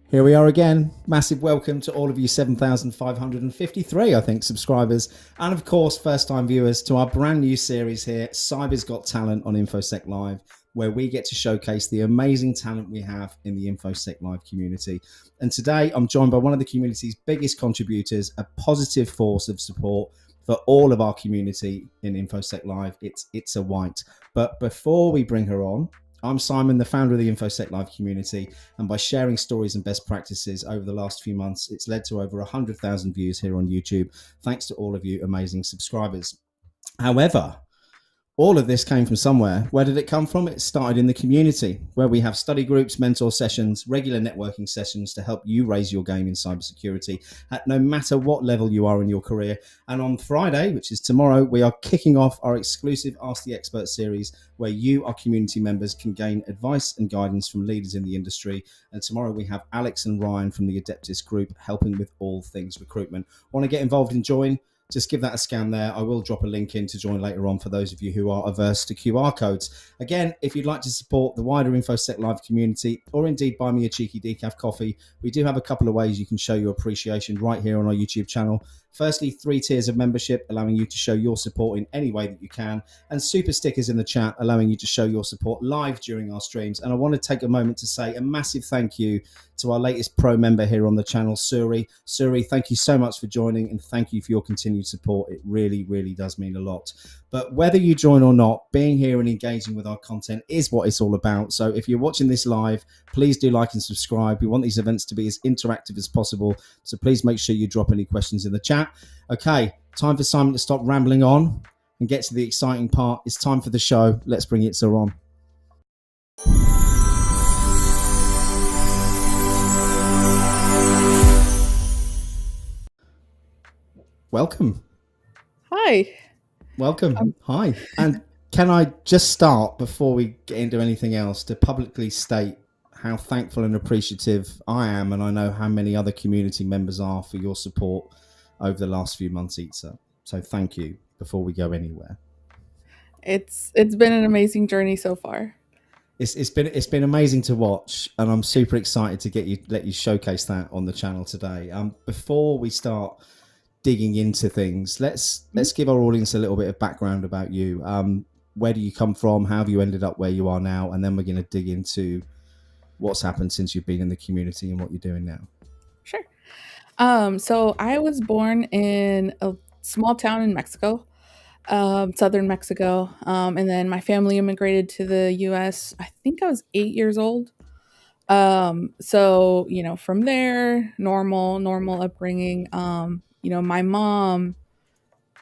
Here we are again. Massive welcome to all of you 7,553, I think, subscribers. And of course, first-time viewers to our brand new series here, Cyber's Got Talent on infosec.live, where we get to showcase the amazing talent we have in the infosec.live community. And today I'm joined by one of the community's biggest contributors, a positive force of support for all of our community in infosec.live. It's Itza White. But before we bring her on, I'm Simon, the founder of the infosec.live community, and by sharing stories and best practices over the last few months, it's led to over 100,000 views here on YouTube, thanks to all of you amazing subscribers. However, all of this came from somewhere. Where did it come from? It started in the community, where we have study groups, mentor sessions, regular networking sessions to help you raise your game in cybersecurity at no matter what level you are in your career. And on Friday, which is tomorrow, we are kicking off our exclusive Ask the Expert series, where you, our community members, can gain advice and guidance from leaders in the industry. And tomorrow we have Alex and Ryan from the Adeptus group helping with all things recruitment. Want to get involved and join? Just give that a scan there. I will drop a link in to join later on for those of you who are averse to QR codes. Again, if you'd like to support the wider InfoSec Live community, or indeed buy me a cheeky decaf coffee, we do have a couple of ways you can show your appreciation right here on our YouTube channel. Firstly, 3 tiers of membership, allowing you to show your support in any way that you can, and super stickers in the chat, allowing you to show your support live during our streams. And I want to take a moment to say a massive thank you to our latest pro member here on the channel, Suri. Suri, thank you so much for joining, and thank you for your continued support. It really, really does mean a lot. But whether you join or not, being here and engaging with our content is what it's all about. So if you're watching this live, please do like and subscribe. We want these events to be as interactive as possible. So please make sure you drop any questions in the chat. Okay, time for Simon to stop rambling on and get to the exciting part. It's time for the show. Let's bring Itza on. Welcome. Hi. Welcome. Hi. And can I just start, before we get into anything else, to publicly state how thankful and appreciative I am, and I know how many other community members are, for your support over the last few months, Itza. So thank you before we go anywhere. It's been an amazing journey so far. It's been amazing to watch, and I'm super excited to let you showcase that on the channel today. Before we start digging into things, let's give our audience a little bit of background about you. Where do you come from? How have you ended up where you are now? And then we're going to dig into what's happened since you've been in the community and what you're doing now. Sure. So I was born in a small town in Mexico, southern Mexico. And then my family immigrated to the US. I think I was 8 years old. So, from there, normal upbringing. My mom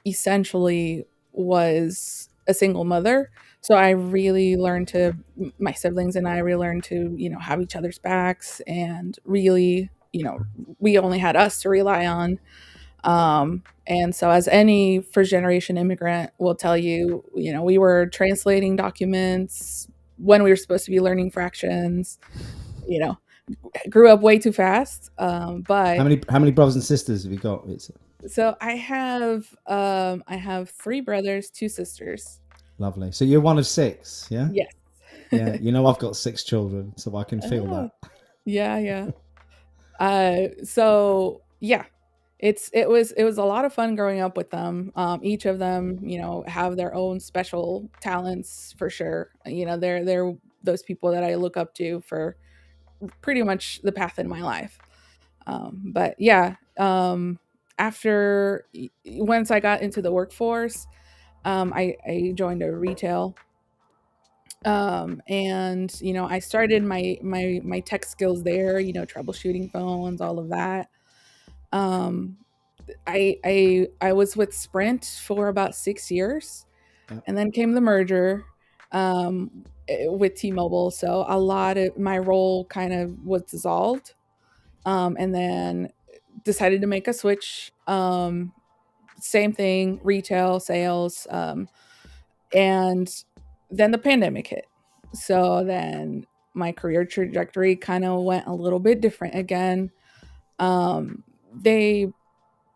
essentially was a single mother. So my siblings and I really learned to, have each other's backs, and really, we only had us to rely on. And so, as any first generation immigrant will tell you, we were translating documents when we were supposed to be learning fractions, grew up way too fast. But how many brothers and sisters have you got? So I have 3 brothers, 2 sisters. Lovely. So you're one of 6, yeah? Yes. Yeah. I've got 6 children, so I can feel that. Yeah. So yeah, it was a lot of fun growing up with them. Each of them, have their own special talents for sure. They're those people that I look up to for pretty much the path in my life. But yeah, after once I got into the workforce, I joined a retail, and I started my tech skills there. Troubleshooting phones, all of that. Um, I was with Sprint for about 6 years, Yeah. and then came the merger with T-Mobile. So a lot of my role kind of was dissolved, and then decided to make a switch. Same thing, retail sales, and then the pandemic hit. So then my career trajectory kind of went a little bit different again. They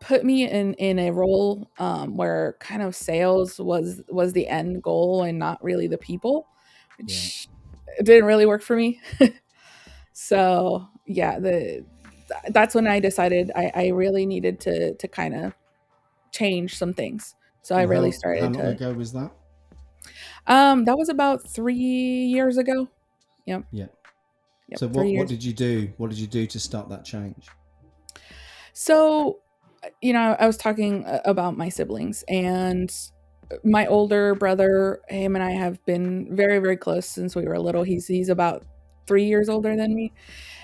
put me in a role where kind of sales was the end goal and not really the people, Yeah. which didn't really work for me. So yeah, that's when I decided I really needed to kind of change some things. So I And really how started long to. ago was that? That was about 3 years ago. Yep, Yeah. yep, So 3 years. what did you do? What did you do to start that change? So, I was talking about my siblings, and my older brother, him and I have been very, very close since we were little. He's about 3 years older than me,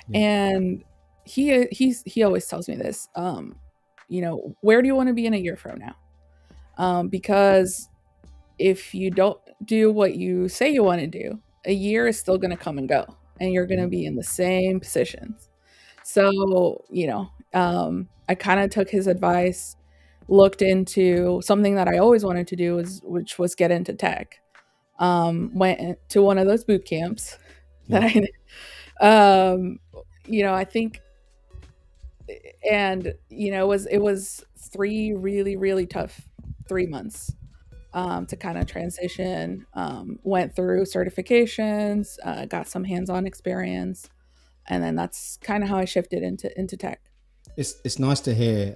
Yeah. and he always tells me this. Where do you want to be in a year from now? Because if you don't do what you say you want to do, a year is still going to come and go, and you're going to Mhm. be in the same positions. So, I kind of took his advice, looked into something that I always wanted to do, which was get into tech. Went to one of those boot camps that Yeah. I think, and it was 3 really, really tough 3 months to kind of transition. Went through certifications, got some hands-on experience, and then that's kind of how I shifted into tech. It's nice to hear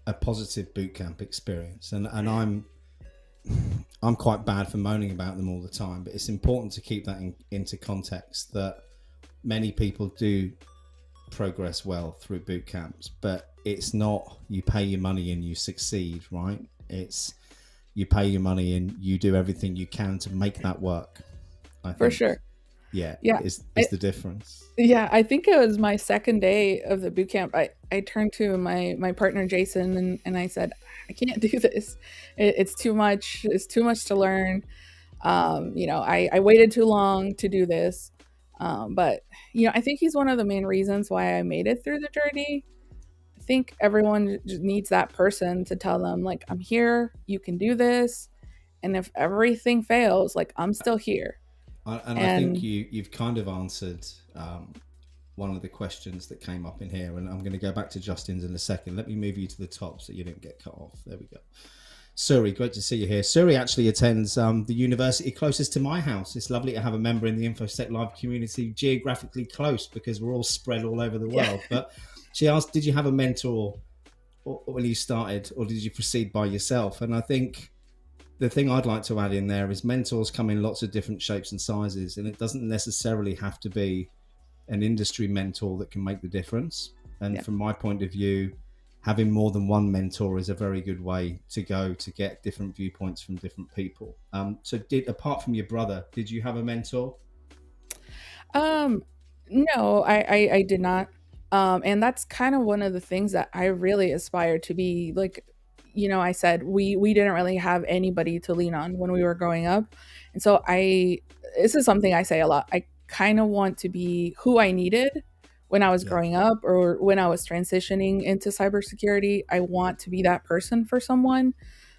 a positive bootcamp experience, and I'm quite bad for moaning about them all the time, but it's important to keep that into context that many people do progress well through boot camps, but it's not you pay your money and you succeed, right? It's you pay your money and you do everything you can to make that work. I For think, sure. yeah, Yeah. is the difference. Yeah, I think it was my second day of the boot camp. I turned to my partner Jason, and I said, I can't do this. It's too much. It's too much to learn. I waited too long to do this. But I think he's one of the main reasons why I made it through the journey. I think everyone just needs that person to tell them, like, I'm here, you can do this, and if everything fails, like, I'm still here. And I think And you've kind of answered one of the questions that came up in here, and I'm going to go back to Justin's in a second. Let me move you to the top so you don't get cut off. There we go. Suri, great to see you here. Suri actually attends the university closest to my house. It's lovely to have a member in the infosec.live community geographically close because we're all spread all over the yeah, world. But she asked, did you have a mentor when you started, or did you proceed by yourself? And I think the thing I'd like to add in there is mentors come in lots of different shapes and sizes, and it doesn't necessarily have to be an industry mentor that can make the difference. And yeah. from my point of view, having more than one mentor is a very good way to go to get different viewpoints from different people. So apart from your brother, did you have a mentor? Um, no, I did not. And that's kind of one of the things that I really aspire to be. Like, I said we didn't really have anybody to lean on when we were growing up, and so this is something I say a lot. I kind of want to be who I needed when I was Yeah, growing up or when I was transitioning into cybersecurity. I want to be that person for someone.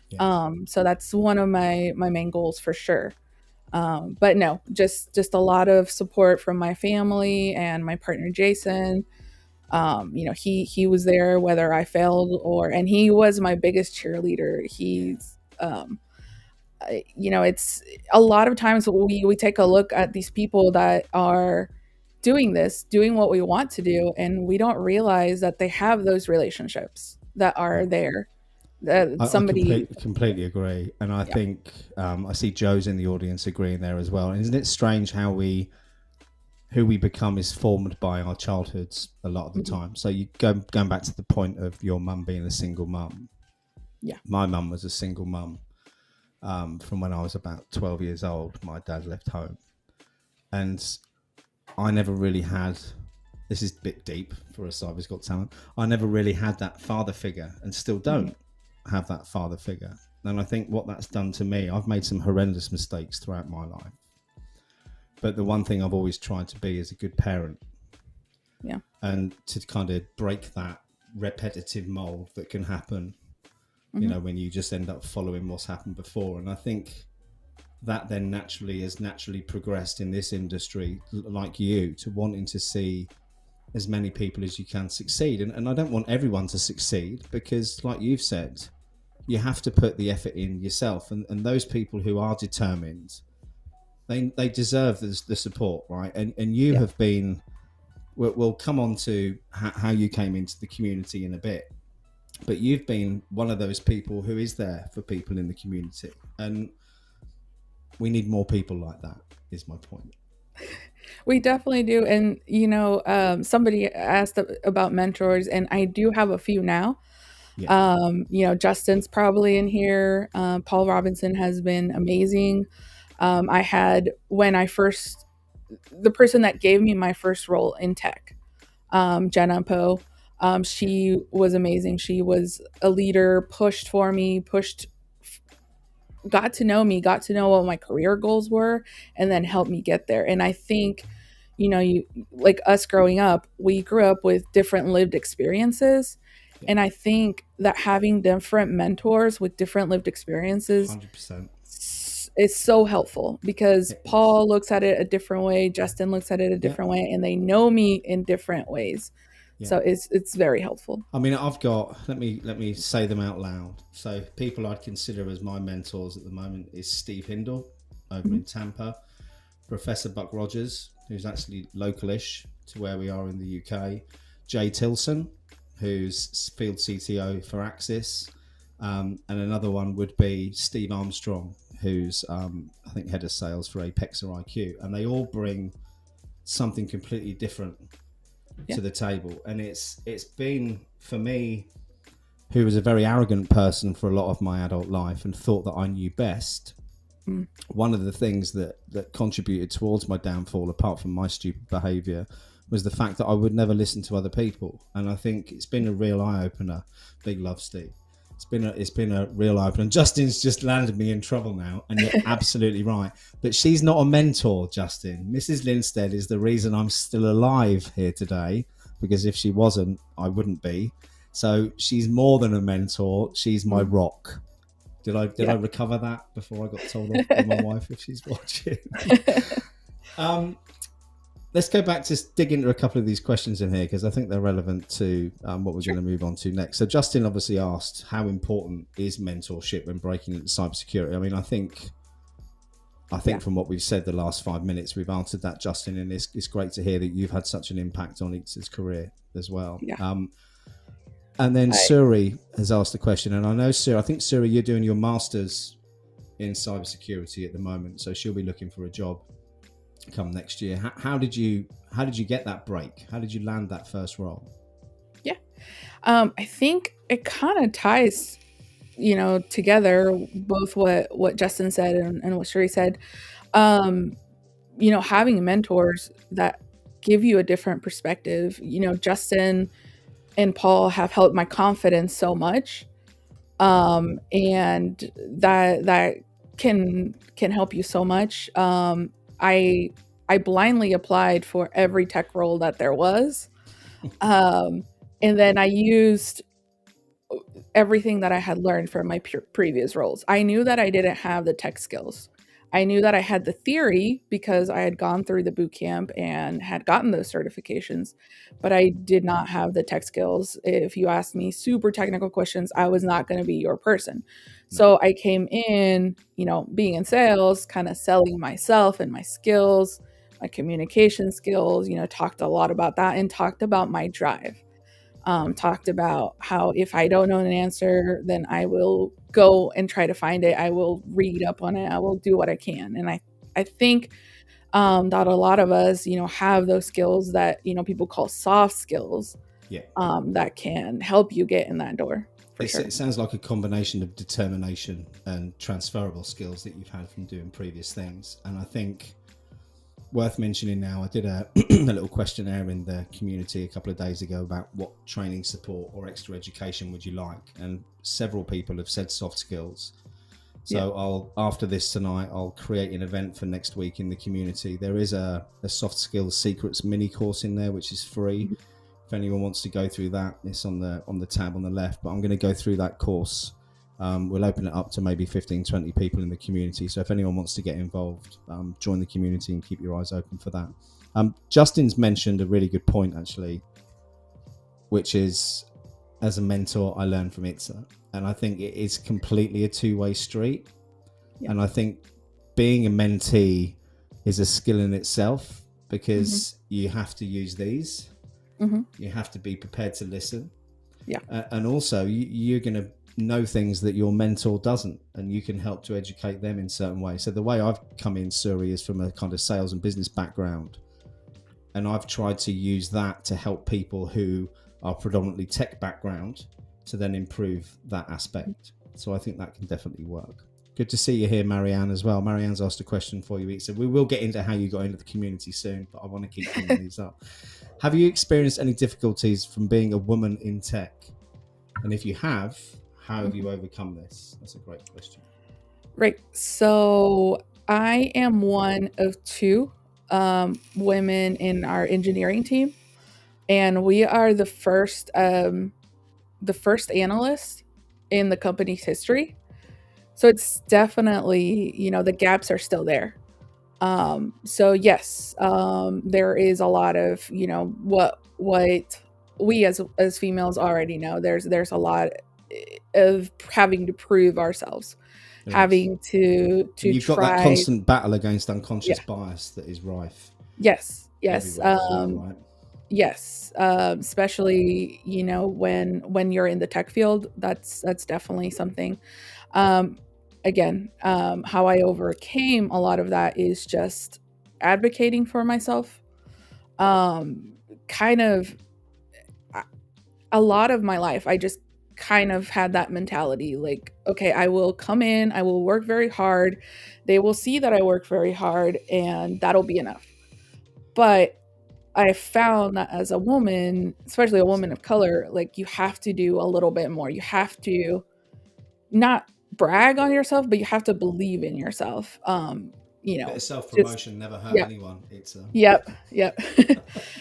yeah. So that's one of my main goals for sure. But no, just a lot of support from my family and my partner Jason. He was there whether I failed and he was my biggest cheerleader. It's a lot of times we take a look at these people that are doing what we want to do, and we don't realize that they have those relationships that Yeah. are there. I somebody. completely agree, and I Yeah. think I see Joe's in the audience agreeing there as well. And isn't it strange how who we become is formed by our childhoods a lot of the Mhm. time? So you going back to the point of your mum being a single mum. Yeah. My mum was a single mum from when I was about 12 years old. My dad left home, and I never really had. This is a bit deep for a Cyber's Got Talent. I never really had that father figure, and still Mhm. don't have that father figure. And I think what that's done to me, I've made some horrendous mistakes throughout my life. But the one thing I've always tried to be is a good parent, Yeah. and to kind of break that repetitive mold that can happen, Hmm. when you just end up following what's happened before. And I think that then has naturally progressed in this industry, like you, to wanting to see as many people as you can succeed. And I don't want everyone to succeed, because like you've said, you have to put the effort in yourself, and those people who are determined, they deserve the support, right? And you Yeah. have been, we'll come on to how you came into the community in a bit, but you've been one of those people who is there for people in the community, and we need more people like that, is my point. We definitely do. And, somebody asked about mentors, and I do have a few now. Yeah. Justin's probably in here. Paul Robinson has been amazing. I had, the person that gave me my first role in tech, Jenna Poe, she was amazing. She was a leader, pushed for me, got to know me, got to know what my career goals were, and then helped me get there. And I think, you like us growing up, we grew up with different lived experiences. Yeah. And I think that having different mentors with different lived experiences 100%. is so helpful, because It is. Paul looks at it a different way, Justin looks at it a Yeah. different way, and they know me in different ways. Yeah. So it's very helpful. I mean, I've got, let me say them out loud. So people I'd consider as my mentors at the moment is Steve Hindle over Mhm. in Tampa, Professor Buck Rogers, who's actually localish to where we are in the UK, Jay Tilson, who's field CTO for Axis, and another one would be Steve Armstrong, who's I think head of sales for Apex or IQ, and they all bring something completely different Yeah. to the table. And it's been, for me, who was a very arrogant person for a lot of my adult life and thought that I knew best, Mm. one of the things that contributed towards my downfall, apart from my stupid behavior, was the fact that I would never listen to other people. And I think it's been a real eye-opener. Big love, Steve. It's been a real eye-opener. And Justin's just landed me in trouble now, and you're absolutely right. But she's not a mentor, Justin. Mrs. Lindstead is the reason I'm still alive here today, because if she wasn't, I wouldn't be. So she's more than a mentor. She's my Mm. rock. Did I Yeah. recover that before I got told off by my wife if she's watching? Let's go back to dig into a couple of these questions in here, because I think they're relevant to what we're Sure. going to move on to next. So Justin obviously asked, how important is mentorship when breaking into cybersecurity? I mean, I think Yeah. from what we've said the last 5 minutes, we've answered that, Justin, and it's great to hear that you've had such an impact on Itza's career as well. Yeah. And then I, Suri has asked a question, and I know Suri, I think Suri, you're doing your master's in cybersecurity at the moment, so she'll be looking for a job come next year. How did you get that break? How did you land that first role? yeah. I think it kind of ties, together, both what Justin said and what Sherry said. Having mentors that give you a different perspective. Justin and Paul have helped my confidence so much. And that can help you so much. I blindly applied for every tech role that there was. And then I used everything that I had learned from my previous roles. I knew that I didn't have the tech skills. I knew that I had the theory because I had gone through the boot camp and had gotten those certifications, but I did not have the tech skills. If you asked me super technical questions, I was not going to be your person. No. So I came in, being in sales, kind of selling myself and my skills, my communication skills, talked a lot about that and talked about my drive. talked about how if I don't know an answer, then I will go and try to find it. I will read up on it. I will do what I can. And I think that a lot of us, have those skills that, people call soft skills, Yeah. that can help you get in that door. For sure. It sounds like a combination of determination and transferable skills that you've had from doing previous things. And I think worth mentioning now, I did a little questionnaire in the community a couple of days ago about what training, support or extra education would you like, and several people have said soft skills. So after this tonight, I'll create an event for next week in the community. There is a soft skills secrets mini course in there, which is free. If anyone wants to go through that, it's on the tab on the left, but I'm going to go through that course. We'll open it up to maybe 15, 20 people in the community. So if anyone wants to get involved, join the community and keep your eyes open for that. Justin's mentioned a really good point, actually, which is, as a mentor, I learned from Itza. And I think it is completely a two-way street. Yeah. And I think being a mentee is a skill in itself, because you have to use these. You have to be prepared to listen. Yeah. And also you're going to know things that your mentor doesn't, and you can help to educate them in certain ways. So the way I've come in, Suri, is from a kind of sales and business background. And I've tried to use that to help people who are predominantly tech background to then improve that aspect. So I think that can definitely work. Good to see you here, Marianne, as well. Marianne's asked a question for you, Itza. We will get into how you got into the community soon, but I want to keep bringing these up. Have you experienced any difficulties from being a woman in tech? And if you have, how have you overcome this? That's a great question. Right. So I am one of two women in our engineering team, and we are the first analyst in the company's history. So it's definitely, the gaps are still there. So yes, there is a lot of, what we as females already know. There's a lot of having to prove ourselves, having to you've try. got that constant battle against unconscious bias that is rife. Yes. Right? Yes, especially when you're in the tech field, that's definitely something. Again, how I overcame a lot of that is just advocating for myself. Kind of a lot of my life, I just kind of had that mentality, like, okay, I will come in, I will work very hard. They will see that I work very hard, and that'll be enough. But I found that as a woman, especially a woman of color, like, you have to do a little bit more. You have to not brag on yourself, but you have to believe in yourself. Bit of self-promotion never hurt anyone. It's Yep.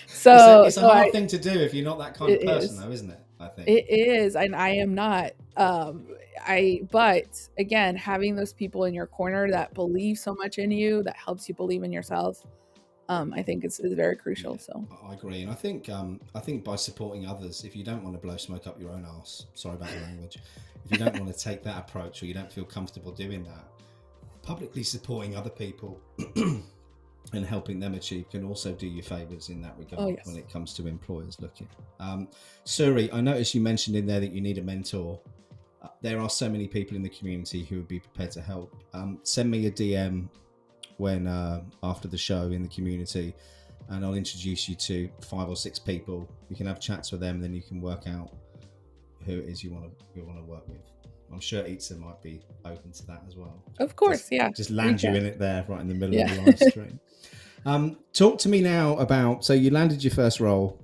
So it's a hard thing to do if you're not that kind of person, though, isn't it? I think it is, and I am not. But again, having those people in your corner that believe so much in you, that helps you believe in yourself, I think is very crucial. Yeah, so I agree, and I think by supporting others, if you don't want to blow smoke up your own arse, sorry about the language, if you don't want to take that approach, or you don't feel comfortable doing that, publicly supporting other people and helping them achieve can also do you favors in that regard. When it comes to employers looking. Suri, I noticed you mentioned in there that you need a mentor. There are so many people in the community who would be prepared to help. Send me a DM when after the show in the community, and I'll introduce you to 5 or 6 people. You can have chats with them, and then you can work out who it is you want to work with. I'm sure Itza might be open to that as well. Of course, just land you in it there, right in the middle of the live stream. Talk to me now about, so you landed your first role.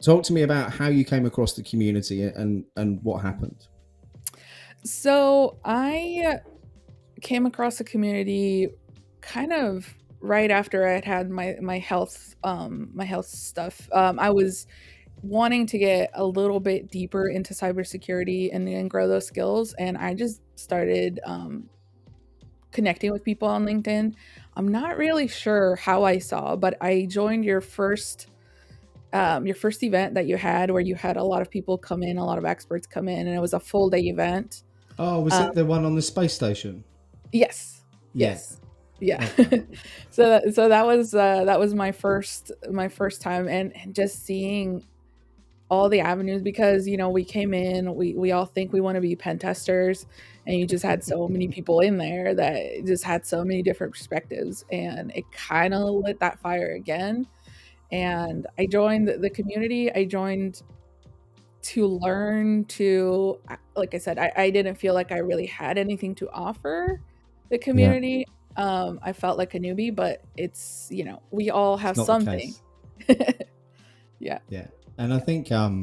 Talk to me about how you came across the community and what happened. So I came across the community kind of right after I had my health stuff. I was wanting to get a little bit deeper into cybersecurity and grow those skills, and I just started connecting with people on LinkedIn. I'm not really sure how I saw, but I joined your first event that you had, where you had a lot of people come in, a lot of experts come in, and it was a full day event. Oh, was it the one on the space station? Yes. Yeah. Okay. So that was my first time, and just seeing all the avenues, because we came in, we all think we want to be pen testers, and you just had so many people in there that just had so many different perspectives, and it kind of lit that fire again. And I joined the community. I joined to learn to, like I said, I didn't feel like I really had anything to offer the Yeah, community. I felt like a newbie, but it's, we all it's have not the something. case. Yeah. Yeah, and I think I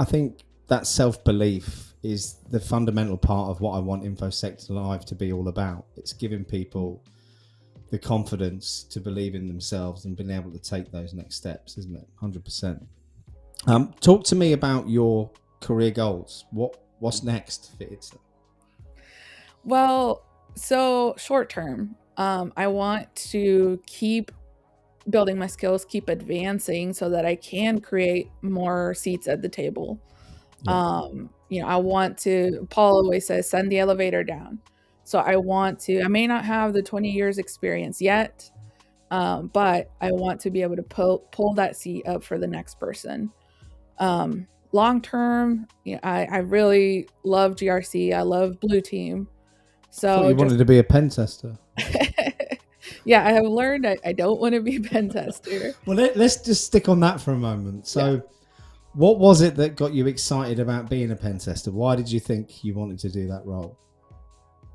think that self-belief is the fundamental part of what I want infosec.live to be all about. It's giving people the confidence to believe in themselves and being able to take those next steps, isn't it? 100%. Yeah. Talk to me about your career goals. What's next for Itza? Well, so short term, I want to keep building my skills, keep advancing so that I can create more seats at the table. Yeah. I want to, Paul always says, send the elevator down. So I may not have the 20 years experience yet, but I want to be able to pull that seat up for the next person. Long term, I really love GRC. I love Blue Team. I thought So you just wanted to be a pen tester. yeah, I have learned I don't want to be a pen tester. Well, let's just stick on that for a moment. Yeah. So, what was it that got you excited about being a pen tester? Why did you think you wanted to do that role?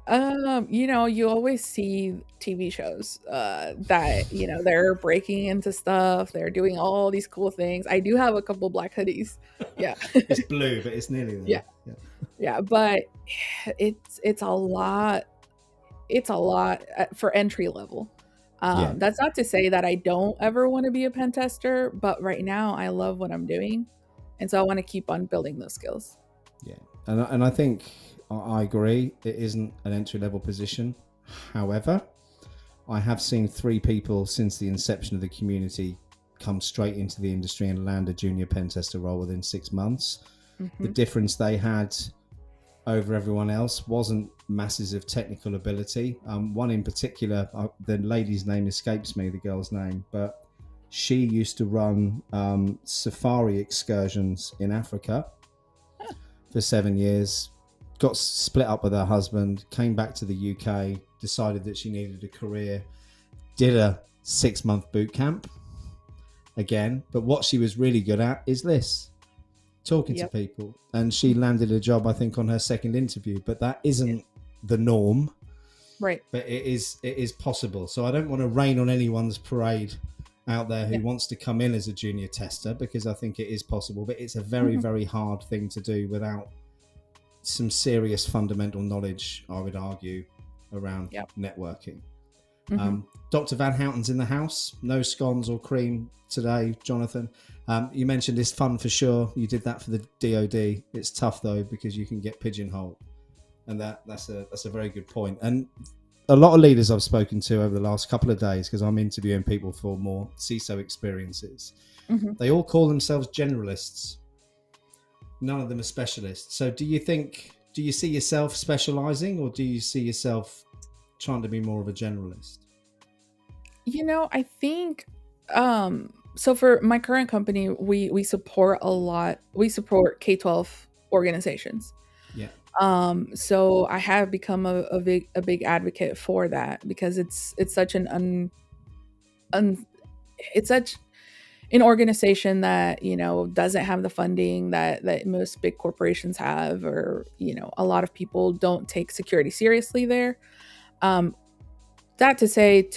You always see TV shows that, they're breaking into stuff, they're doing all these cool things. I do have a couple black hoodies. Yeah. It's blue, but it's nearly Yeah. there. Yeah. Yeah, but it's a lot. It's a lot for entry level. Yeah. That's not to say that I don't ever want to be a pen tester, but right now I love what I'm doing, and so I want to keep on building those skills. Yeah, and I think I agree. It isn't an entry level position. However, I have seen 3 people since the inception of the community come straight into the industry and land a junior pen tester role within 6 months. The difference they had over everyone else wasn't masses of technical ability. One in particular, the lady's name escapes me, the girl's name, but she used to run safari excursions in Africa for 7 years, got split up with her husband, came back to the UK, decided that she needed a career, did a 6-month boot camp again. But what she was really good at is this, talking to people. And she landed a job, I think, on her second interview. But that isn't the norm. Right. But it is possible. So I don't want to rain on anyone's parade out there who wants to come in as a junior tester, because I think it is possible. But it's a very, very hard thing to do without some serious fundamental knowledge, I would argue, around networking. Dr. Van Houten's in the house. No scones or cream today, Jonathan. You mentioned it's fun for sure. You did that for the DoD. It's tough though, because you can get pigeonholed, and that's a very good point. And a lot of leaders I've spoken to over the last couple of days, because I'm interviewing people for more CISO experiences, they all call themselves generalists. None of them are specialists. So do you see yourself specializing, or do you see yourself trying to be more of a generalist? I think so for my current company, we support a lot. We support K-12 organizations. Yeah. So I have become a big advocate for that, because it's such it's such an organization that doesn't have the funding that most big corporations have, or a lot of people don't take security seriously there. That to say,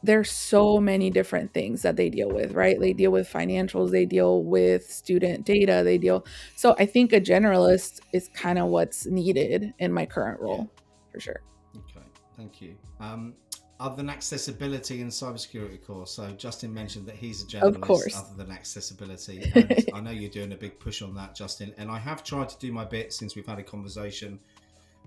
there's so many different things that they deal with, right? They deal with financials, they deal with student data, so I think a generalist is kind of what's needed in my current role, for sure. Okay, thank you. Other than accessibility and cybersecurity course, so Justin mentioned that he's a generalist. Of course. Other than accessibility, and I know you're doing a big push on that, Justin, and I have tried to do my bit since we've had a conversation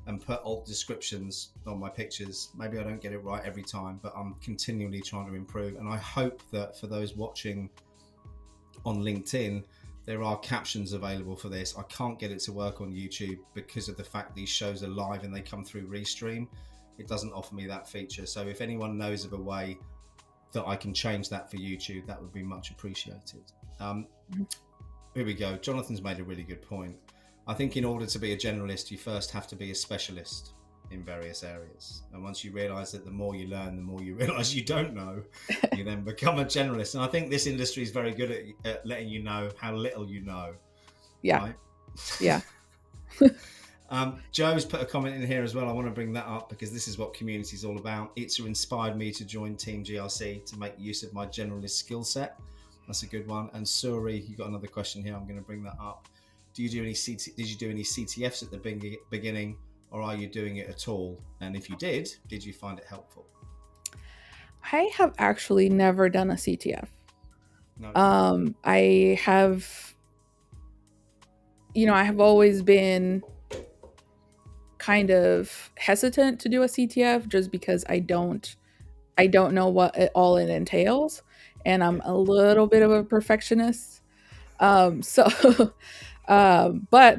and put alt descriptions on my pictures. Maybe I don't get it right every time, but I'm continually trying to improve. And I hope that for those watching on LinkedIn, there are captions available for this. I can't get it to work on YouTube because of the fact these shows are live and they come through Restream. It doesn't offer me that feature. So if anyone knows of a way that I can change that for YouTube, that would be much appreciated. Here we go. Jonathan's made a really good point. I think in order to be a generalist, you first have to be a specialist in various areas. And once you realize that the more you learn, the more you realize you don't know, you then become a generalist. And I think this industry is very good at letting you know how little you know. Yeah. Right? Yeah. Joe's put a comment in here as well. I want to bring that up because this is what community is all about. Itza inspired me to join Team GRC to make use of my generalist skill set. That's a good one. And Suri, you got another question here. I'm going to bring that up. Did you do any CTFs at the beginning, or are you doing it at all? And if you did you find it helpful? I have actually never done a CTF. No. I have always been kind of hesitant to do a CTF just because I don't know what it entails, and I'm a little bit of a perfectionist. But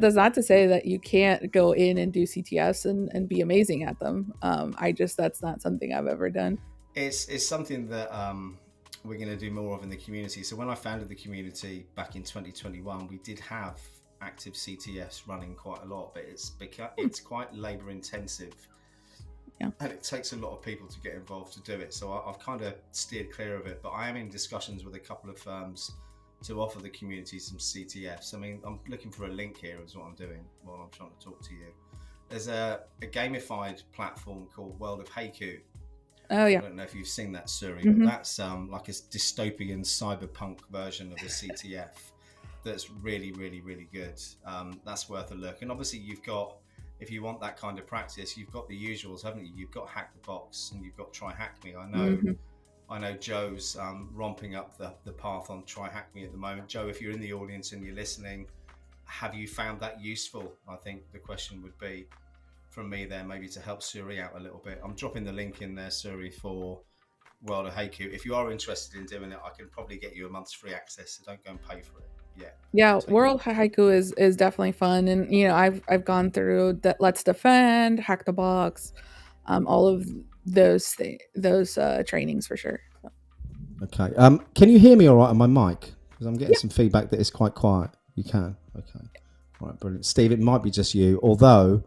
that's not to say that you can't go in and do CTFs and be amazing at them. That's not something I've ever done. It's something that we're going to do more of in the community. So when I founded the community back in 2021, we did have active CTFs running quite a lot, but it's quite labor intensive. Yeah. And it takes a lot of people to get involved to do it. So I've kind of steered clear of it, but I am in discussions with a couple of firms to offer the community some CTFs. I mean, I'm looking for a link here is what I'm doing while I'm trying to talk to you. There's a gamified platform called World of Haiku. Oh yeah. I don't know if you've seen that, Suri, but that's like a dystopian cyberpunk version of a CTF that's really, really, really good. That's worth a look. And obviously if you want that kind of practice, you've got the usuals, haven't you? You've got Hack the Box and you've got Try Hack Me. I know Joe's romping up the path on Try Hack Me at the moment. Joe, if you're in the audience and you're listening, have you found that useful? I think the question would be from me there, maybe to help Suri out a little bit. I'm dropping the link in there, Suri, for World of Haiku. If you are interested in doing it, I can probably get you a month's free access, so don't go and pay for it. Yeah, World Haiku is definitely fun, and I've gone through that. Let's Defend, Hack the Box, all of those trainings for sure. Okay. Can you hear me all right on my mic? Because I'm getting some feedback that it's quite quiet. You can. Okay. All right, brilliant. Steve, it might be just you, although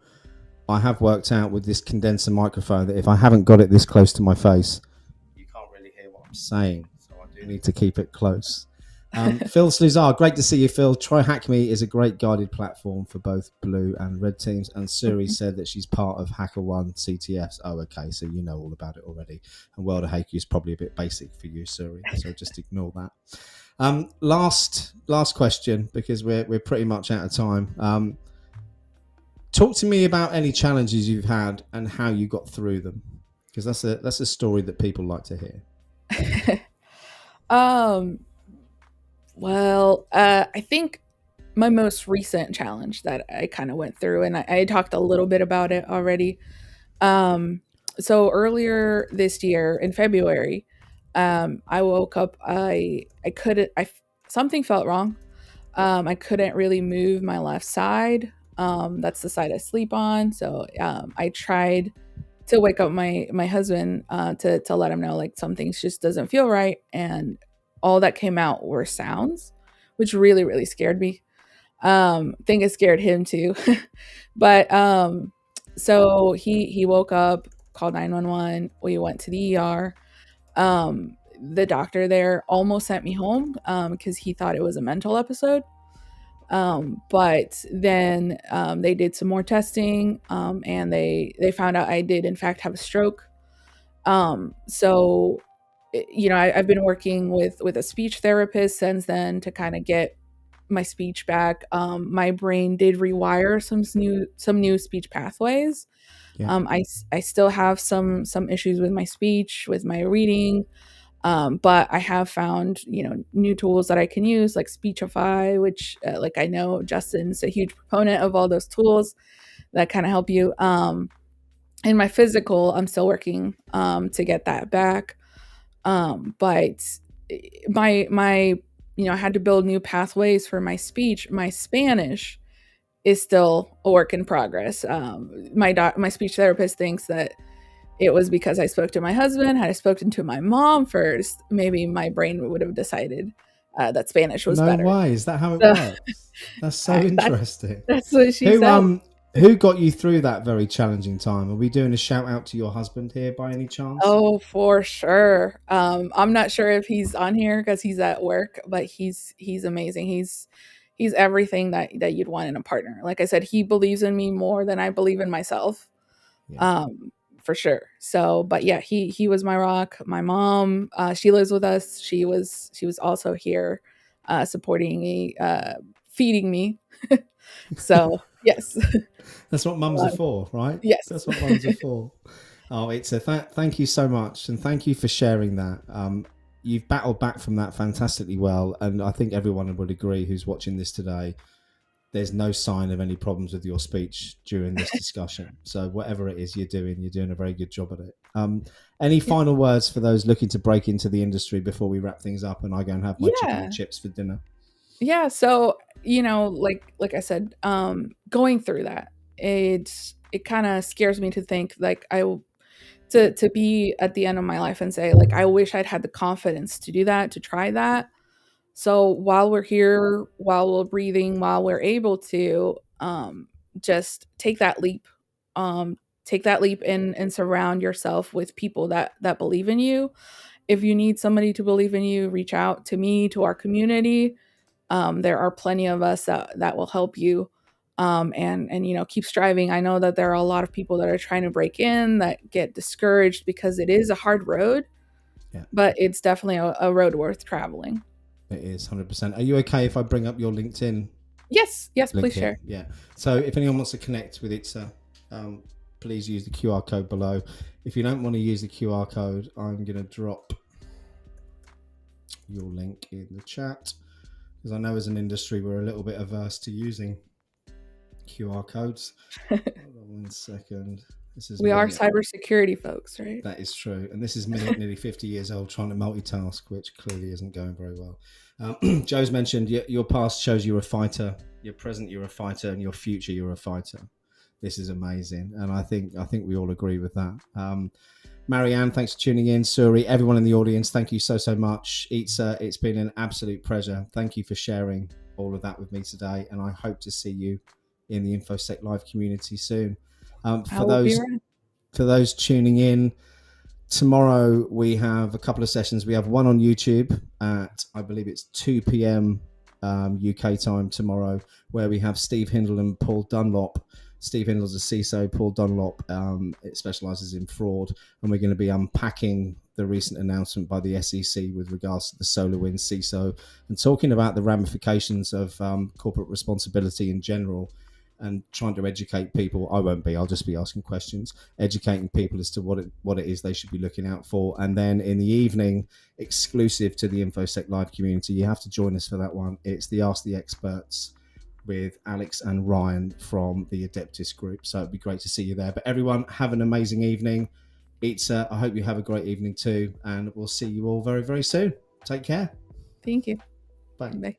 I have worked out with this condenser microphone that if I haven't got it this close to my face, you can't really hear what I'm saying. So I do need to keep it close. Phil Sluzar, great to see you, Phil. Try Hack Me is a great guided platform for both blue and red teams. And Suri said that she's part of HackerOne CTFs. Oh, okay. So you know all about it already. And World of Haiku is probably a bit basic for you, Suri. So just ignore that. Last question, because we're pretty much out of time. Talk to me about any challenges you've had and how you got through them, because that's a story that people like to hear. Well, I think my most recent challenge that I kind of went through, and I talked a little bit about it already. So earlier this year in February, I woke up. Something felt wrong. I couldn't really move my left side. That's the side I sleep on. So I tried to wake up my husband to let him know like something just doesn't feel right, and all that came out were sounds, which really, really scared me. I think it scared him too. But so he woke up, called 911. We went to the ER. The doctor there almost sent me home because he thought it was a mental episode. But then they did some more testing and they found out I did in fact have a stroke. So I've been working with a speech therapist since then to kind of get my speech back. My brain did rewire some new speech pathways. Yeah. I still have some issues with my speech, with my reading. But I have found, new tools that I can use like Speechify, which I know Justin's a huge proponent of all those tools that kind of help you. In my physical, I'm still working to get that back. But my I had to build new pathways for my speech. My Spanish is still a work in progress. My speech therapist thinks that it was because I spoke to my husband. Had I spoken to my mom first, maybe my brain would have decided that Spanish was No better. way. Is that how it So works? That's so interesting. that's what she Who said. who got you through that very challenging time? Are we doing a shout out to your husband here by any chance? Oh, for sure. I'm not sure if he's on here because he's at work, but he's amazing. He's everything that you'd want in a partner. Like I said, he believes in me more than I believe in myself. Yeah. For sure. So, but yeah, he was my rock. My mom, she lives with us. She was also here, supporting me, feeding me. So yes, That's what mums are for, right? yes. That's what mums are for. Oh, it's a thank you so much, and thank you for sharing that. You've battled back from that fantastically well, and I think everyone would agree who's watching this today. There's no sign of any problems with your speech during this discussion. So whatever it is you're doing a very good job at it. Any Yeah. final words for those looking to break into the industry before we wrap things up and I go and have my chicken and Yeah. chips for dinner? Yeah. So, like I said, going through that, it kind of scares me to think like to be at the end of my life and say like I wish I'd had the confidence to do that, to try that. So while we're here, while we're breathing, while we're able to, just um, take that leap and surround yourself with people that believe in you. If you need somebody to believe in you, reach out to me, to our community. There are plenty of us that will help you. And keep striving. I know that there are a lot of people that are trying to break in that get discouraged because it is a hard road, Yeah, but it's definitely a road worth traveling. it is 100%. Are you okay if I bring up your LinkedIn Yes, yes, link please here? share. Yeah. So if anyone wants to connect with Itza, please use the QR code below. If you don't want to use the QR code, I'm going to drop your link in the chat, because I know as an industry we're a little bit averse to using QR codes. Hold on 1 second. This is We are me. cybersecurity folks, right? That is true. And this is me at nearly 50 years old trying to multitask, which clearly isn't going very well. Joe's mentioned your past shows you're a fighter, your present you're a fighter, and your future you're a fighter. This is amazing, and I think we all agree with that. Marianne, thanks for tuning in. Suri, everyone in the audience, thank you so much. Itza, it's been an absolute pleasure. Thank you for sharing all of that with me today, and I hope to see you in the InfoSec Live community soon. I will be around. For those tuning in, tomorrow we have a couple of sessions. We have one on YouTube at, I believe it's 2 p.m. UK time tomorrow, where we have Steve Hindle and Paul Dunlop. Steve Hindle's a CISO, Paul Dunlop it specializes in fraud, and we're going to be unpacking the recent announcement by the SEC with regards to the SolarWinds CISO and talking about the ramifications of corporate responsibility in general, and trying to educate people. I won't be, I'll just be asking questions, educating people as to what it is they should be looking out for. And then in the evening, exclusive to the InfoSec Live community, you have to join us for that one. It's the Ask the Experts with Alex and Ryan from the Adeptus group. So it'd be great to see you there. But everyone, have an amazing evening. I hope you have a great evening too. And we'll see you all very, very soon. Take care. Thank you. Bye. Bye.